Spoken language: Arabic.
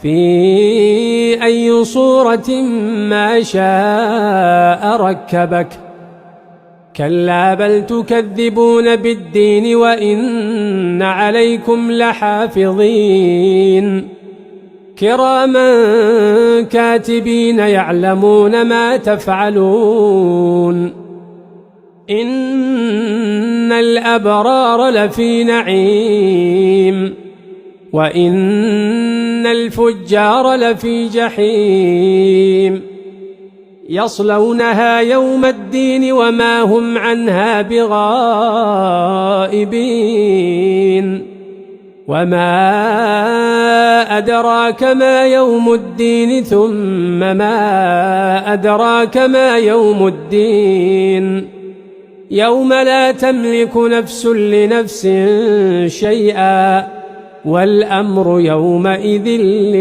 في أي صورة ما شاء ركبك. كلا بل تكذبون بالدين وإن عليكم لحافظين كراما كاتبين يعلمون ما تفعلون. إن الأبرار لفي نعيم وإن الفجار لفي جحيم يصلونها يوم الدين وما هم عنها بغائبين. وما أدراك ما يوم الدين ثم ما أدراك ما يوم الدين يوم لا تملك نفس لنفس شيئا والأمر يومئذ